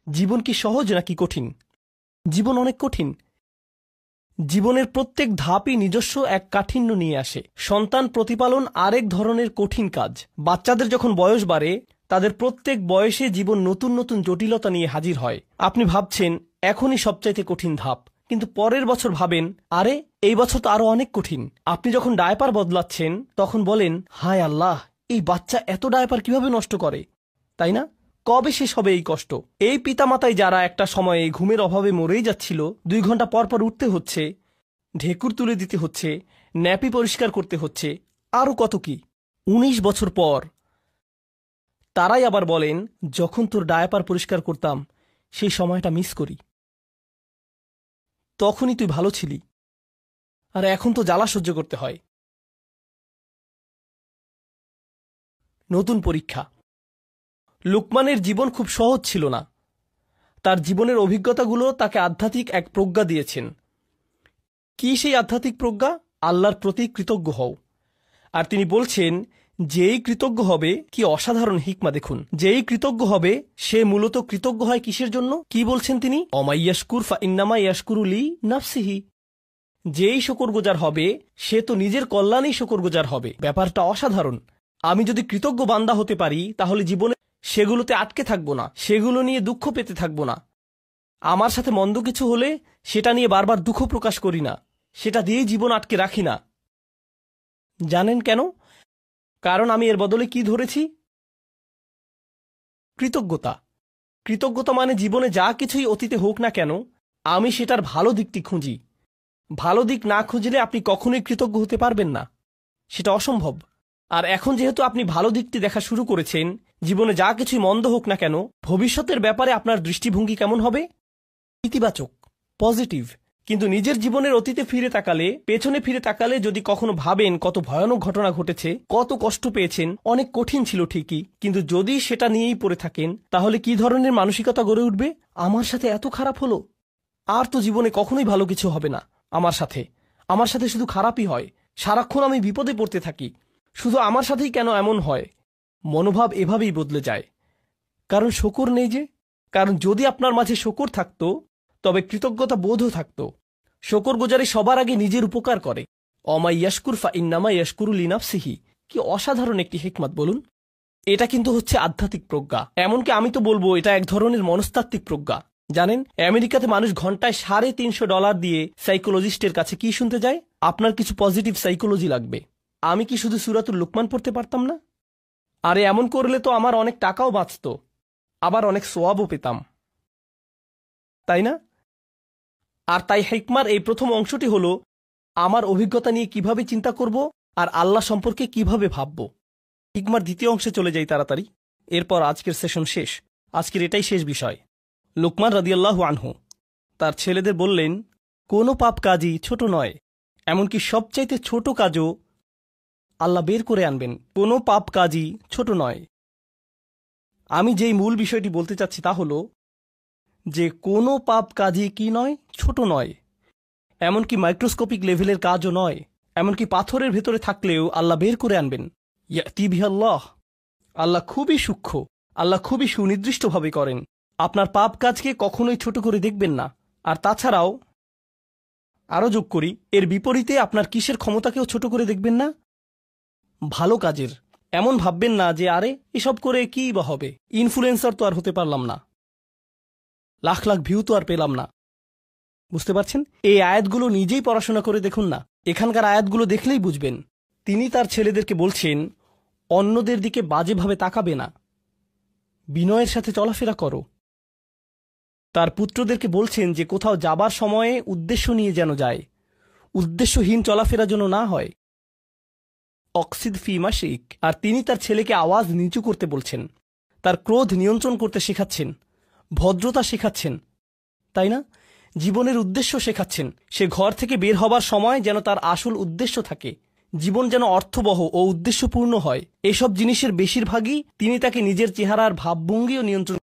জীবন কি সহজ নাকি কঠিন? জীবন অনেক কঠিন। জীবনের প্রত্যেক ধাপই নিজস্ব এক কাঠিন্য নিয়ে আসে। সন্তান প্রতিপালন আরেক ধরনের কঠিন কাজ। বাচ্চাদের যখন বয়স বাড়ে, তাদের প্রত্যেক বয়সে জীবন নতুন নতুন জটিলতা নিয়ে হাজির হয়। আপনি ভাবছেন এখনই সবচাইতে কঠিন ধাপ, কিন্তু পরের বছর ভাবেন, আরে এই বছর তো আরো অনেক কঠিন। আপনি যখন ডায়পার বদলাচ্ছেন, তখন বলেন, হায় আল্লাহ, এই বাচ্চা এত ডায়পার কিভাবে নষ্ট করে, তাই না? কবে শেষ হবে এই কষ্ট? এই পিতামাতাই যারা একটা সময়ে ঘুমের অভাবে মরেই যাচ্ছিল, 2 ঘন্টা পর পর উঠতে হচ্ছে, ঢেকুর তুলে দিতে হচ্ছে, ন্যাপি পরিষ্কার করতে হচ্ছে, আরও কত কি। 19 বছর পর তারাই আবার বলেন, যখন তোর ডায়াপার পরিষ্কার করতাম সেই সময়টা মিস করি, তখনই তুই ভালো ছিলি, আর এখন তো জ্বালা সহ্য করতে হয়। নতুন পরীক্ষা। লুকমানের জীবন খুব সহজ ছিল না। তার জীবনের অভিজ্ঞতাগুলো তাকে আধ্যাত্মিক এক প্রজ্ঞা দিয়েছেন। কি সেই আধ্যাত্মিক প্রজ্ঞা? আল্লাহর প্রতি কৃতজ্ঞ হও। আর তিনি বলছেন, যেই কৃতজ্ঞ হবে, কি অসাধারণ হিকমা দেখুন, যেই কৃতজ্ঞ হবে সে মূলত কৃতজ্ঞ হয় কিসের জন্য? কি বলছেন তিনি? অমাইয়াশকুর ফা ইন্নামা ইয়াশকুরু লি নাফসিহি। যেই শুকরগুজার হবে সে তো নিজের কল্যাণেই শুকরগুজার হবে। ব্যাপারটা অসাধারণ। আমি যদি কৃতজ্ঞ বান্দা হতে পারি, তাহলে জীবনে সেগুলোতে আটকে থাকবো না, সেগুলো নিয়ে দুঃখ পেতে থাকবো না। আমার সাথে মন্দ কিছু হলে সেটা নিয়ে বারবার দুঃখ প্রকাশ করি না, সেটা দিয়েই জীবন আটকে রাখি না। জানেন কেন? কারণ আমি এর বদলে কি ধরেছি? কৃতজ্ঞতা। কৃতজ্ঞতা মানে জীবনে যা কিছুই অতীতে হোক না কেন, আমি সেটার ভালো দিকটি খুঁজি। ভালো দিক না খুঁজলে আপনি কখনোই কৃতজ্ঞ হতে পারবেন না, সেটা অসম্ভব। আর এখন যেহেতু আপনি ভালো দিকটি দেখা শুরু করেছেন, জীবনে যা কিছুই মন্দ হোক না কেন, ভবিষ্যতের ব্যাপারে আপনার দৃষ্টিভঙ্গি কেমন হবে? ইতিবাচক, পজিটিভ। কিন্তু নিজের জীবনের অতীতে ফিরে তাকালে, পেছনে ফিরে তাকালে যদি কখনো ভাবেন কত ভয়ানক ঘটনা ঘটেছে, কত কষ্ট পেয়েছেন, অনেক কঠিন ছিল ঠিকই, কিন্তু যদি সেটা নিয়েই পড়ে থাকেন, তাহলে কি ধরনের মানসিকতা গড়ে উঠবে? আমার সাথে এত খারাপ হলো, আর তো জীবনে কখনোই ভালো কিছু হবে না। আমার সাথে শুধু খারাপই হয়, সারাক্ষণ আমি বিপদে পড়তে থাকি, শুধু আমার সাথেই কেন এমন হয়? মনোভাব এভাবেই বদলে যায়। কারণ শকর নেই যে। কারণ যদি আপনার মাঝে শকর থাকত, তবে কৃতজ্ঞতা বোধও থাকত। শকরগুজারি সবার আগে নিজের উপকার করে। অমা ইয়াশকুর ফা ইন্নামা ইয়াশকুরু লিনাফসিহি। কি অসাধারণ একটি হিকমত বলুন। এটা কিন্তু হচ্ছে আধ্যাত্মিক প্রজ্ঞা। এমনকি আমি তো বলবো এটা এক ধরনের মনস্তাত্ত্বিক প্রজ্ঞা। জানেন, আমেরিকাতে মানুষ ঘন্টায় $350 দিয়ে সাইকোলজিস্টের কাছে কি শুনতে যায়? আপনার কিছু পজিটিভ সাইকোলজি লাগবে। আমি কি শুধু সূরাতুল লুকমান পড়তে পারতাম না? আরে এমন করলে তো আমার অনেক টাকাও বাঁচত, আবার অনেক সোয়াবও পেতাম, তাই না? আর তাই হিকমার এই প্রথম অংশটি হলো আমার অভিজ্ঞতা নিয়ে কিভাবে চিন্তা করব আর আল্লাহ সম্পর্কে কিভাবে ভাবব। হিকমার দ্বিতীয় অংশে চলে যাই তাড়াতাড়ি, এরপর আজকের সেশন শেষ। আজকের এটাই শেষ বিষয়। লুকমান রাদিয়াল্লাহু আনহু তার ছেলেদের বললেন, কোনো পাপ কাজই ছোট নয়, এমনকি সবচাইতে ছোট কাজও আল্লাহ বের করে আনবেন। কোনো পাপ কাজই ছোট নয়। আমি যেই মূল বিষয়টি বলতে চাচ্ছি তা হলো যে কোনো পাপ কাজই কি নয়, ছোট নয়, এমনকি মাইক্রোস্কোপিক লেভেলের কাজও নয়। এমনকি পাথরের ভেতরে থাকলেও আল্লাহ বের করে আনবেন। ইয়াতি বিহাল্লাহ। আল্লাহ খুবই সূক্ষ্ম, আল্লাহ খুবই সুনির্দিষ্টভাবে করেন। আপনার পাপ কাজকে কখনোই ছোট করে দেখবেন না। আর তাছাড়াও আরও যোগ করি, এর বিপরীতে আপনার কিসের ক্ষমতাকেও ছোট করে দেখবেন না? ভালো কাজের। এমন ভাববেন না যে আরে এসব করে কী বা হবে, ইনফ্লুয়েন্সার তো আর হতে পারলাম না, লাখ লাখ ভিউ তো আর পেলাম না। বুঝতে পারছেন? এই আয়াতগুলো নিজেই পড়াশোনা করে দেখুন না, এখানকার আয়াতগুলো দেখলেই বুঝবেন। তিনি তার ছেলেদেরকে বলছেন, অন্যদের দিকে বাজেভাবে তাকাবে না, বিনয়ের সাথে চলাফেরা করো। তার পুত্রদেরকে বলছেন যে কোথাও যাবার সময়ে উদ্দেশ্য নিয়ে যেন যায়, উদ্দেশ্যহীন চলাফেরা যেন না হয়। অক্সিদ ফি মাশিক। আর তিনি তার ছেলেকে আওয়াজ নিচু করতে বলছেন, তার ক্রোধ নিয়ন্ত্রণ করতে শেখাচ্ছেন, ভদ্রতা শেখাচ্ছেন, তাই না? জীবনের উদ্দেশ্য শেখাচ্ছেন। সে ঘর থেকে বের হবার সময় যেন তার আসল উদ্দেশ্য থাকে, জীবন যেন অর্থবহ ও উদ্দেশ্যপূর্ণ হয়। এসব জিনিসের বেশিরভাগই তিনি তাকে নিজের চেহারার ভাবভঙ্গিও নিয়ন্ত্রণ